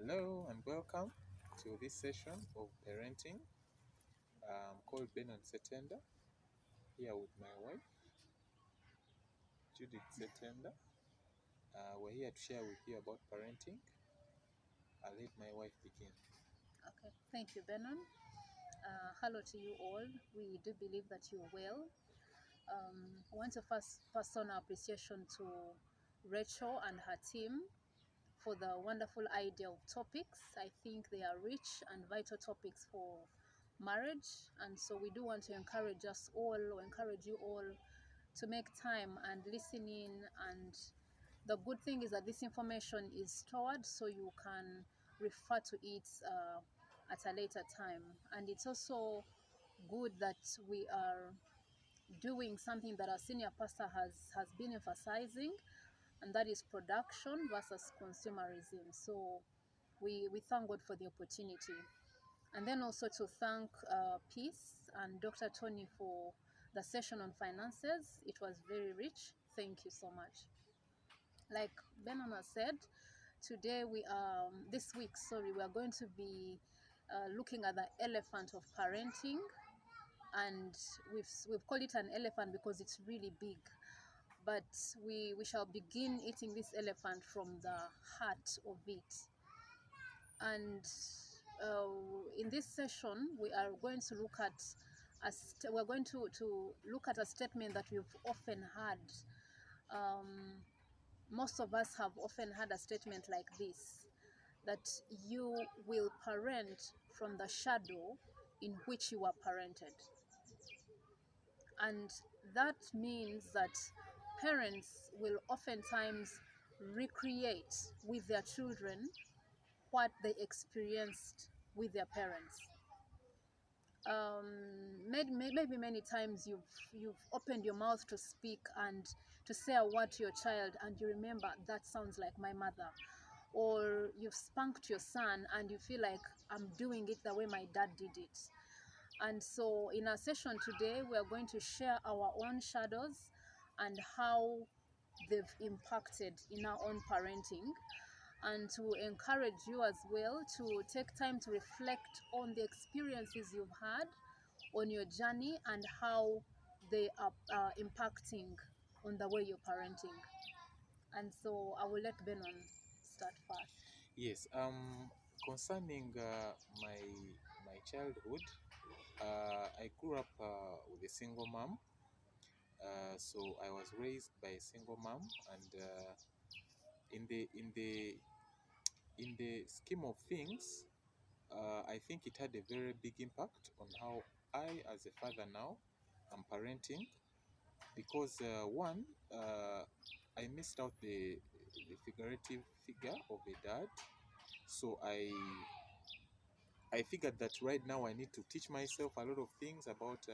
Hello and welcome to this session of parenting. I'm called Benon Setenda, here with my wife, Judith Setenda. We're here to share with you about parenting. I'll let my wife begin. Okay, thank you, Benon. Hello to you all. We do believe that you're well. I want to first pass on our appreciation to Rachel and her team for the wonderful idea of topics. I think they are rich and vital topics for marriage, and so we do want to encourage us all, or encourage you all, to make time and listen in. And the good thing is that this information is stored so you can refer to it at a later time. And it's also good that we are doing something that our senior pastor has been emphasizing, and that is production versus consumerism. So we thank God for the opportunity. And then also to thank Peace and Dr. Tony for the session on finances. It was very rich. Thank you so much. Like Benona said, today this week, we are going to be looking at the elephant of parenting. And we've called it an elephant because it's really big. But we shall begin eating this elephant from the heart of it. And in this session, we are going to look at we're going to look at a statement that we've often had. Most of us have often had a statement like this, that you will parent from the shadow in which you are parented. And that means that parents will oftentimes recreate with their children what they experienced with their parents. Maybe many times you've opened your mouth to speak and to say a word to your child, and you remember, that sounds like my mother. Or you've spanked your son and you feel like, I'm doing it the way my dad did it. And so in our session today, we are going to share our own shadows and how they've impacted in our own parenting, and to encourage you as well to take time to reflect on the experiences you've had on your journey and how they are impacting on the way you're parenting. And so I will let Benon start first. Yes. Concerning my childhood, I grew up with a single mom. So I was raised by a single mom, and in the scheme of things, I think it had a very big impact on how I, as a father now, am parenting. Because one, I missed out the figurative figure of a dad. So I figured that right now I need to teach myself a lot of things about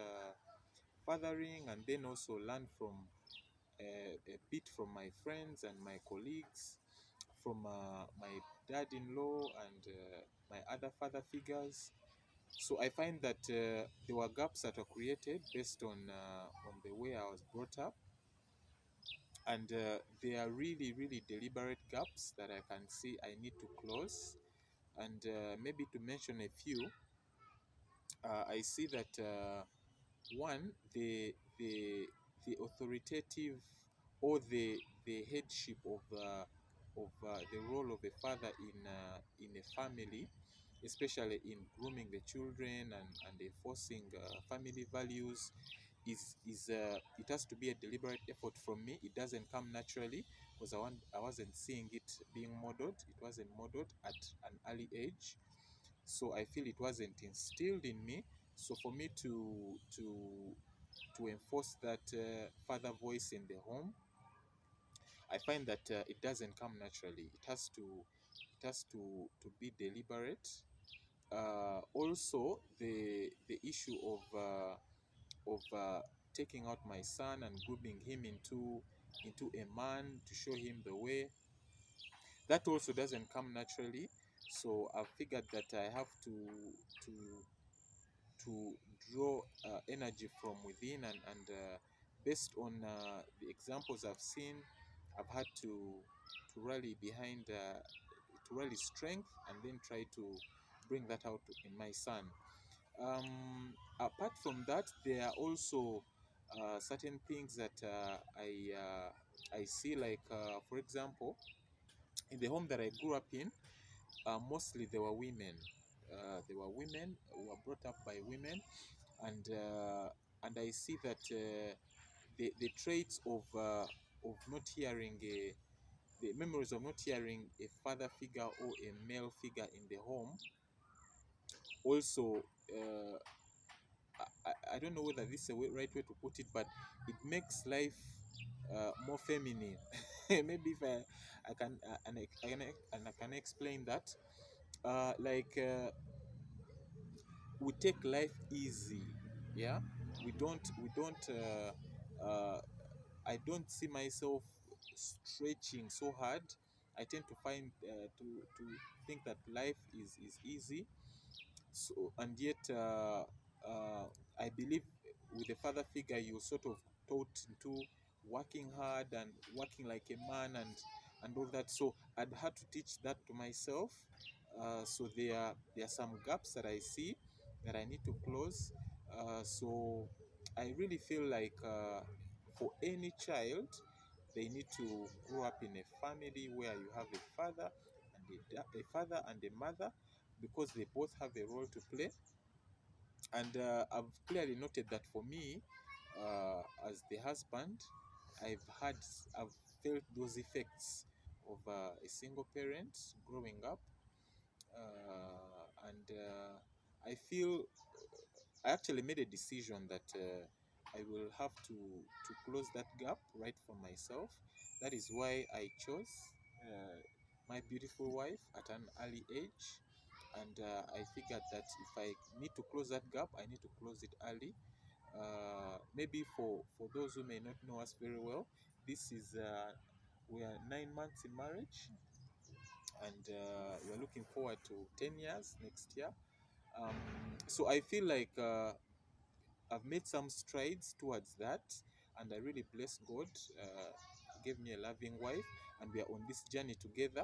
fathering, and then also learn from a bit from my friends and my colleagues, from my dad-in-law and my other father figures. So I find that there were gaps that were created based on the way I was brought up, and they are really, really deliberate gaps that I can see I need to close. And maybe to mention a few, I see that one, the authoritative, or the headship of the role of a father in a family, especially in grooming the children and enforcing family values, is it has to be a deliberate effort from me. It doesn't come naturally, because I wasn't seeing it being modeled. It wasn't modeled at an early age, so I feel it wasn't instilled in me. So for me to enforce that father voice in the home, I find that it doesn't come naturally. It has to be deliberate. Also, the issue of taking out my son and grooming him into a man to show him the way, that also doesn't come naturally. So I've figured that I have to draw energy from within, and based on the examples I've seen, I've had to rally behind to rally strength and then try to bring that out in my son. Apart from that, there are also certain things that I see, like for example, in the home that I grew up in, mostly there were women. There were women who were brought up by women, and I see that the traits of not hearing the memories of not hearing a father figure or a male figure in the home also. I don't know whether this is the right way to put it, but it makes life more feminine. Maybe if I can and I can explain that. We take life easy. Yeah, we don't. I don't see myself stretching so hard. I tend to find to think that life is easy. So, and yet I believe with a father figure, you sort of taught into working hard and working like a man and all that. So I'd had to teach that to myself. So there are some gaps that I see that I need to close. So I really feel like for any child, they need to grow up in a family where you have a father and a father and a mother, because they both have a role to play. And I've clearly noted that for me, as the husband, I've felt those effects of a single parent growing up, and I feel I actually made a decision that I will have to close that gap right for myself. That is why I chose my beautiful wife at an early age, and I figured that if I need to close that gap, I need to close it early. Maybe for those who may not know us very well, this is we are 9 months in marriage, and we're looking forward to 10 years next year. Um, so I feel like I've made some strides towards that, and I really bless God. He gave me a loving wife, and we are on this journey together.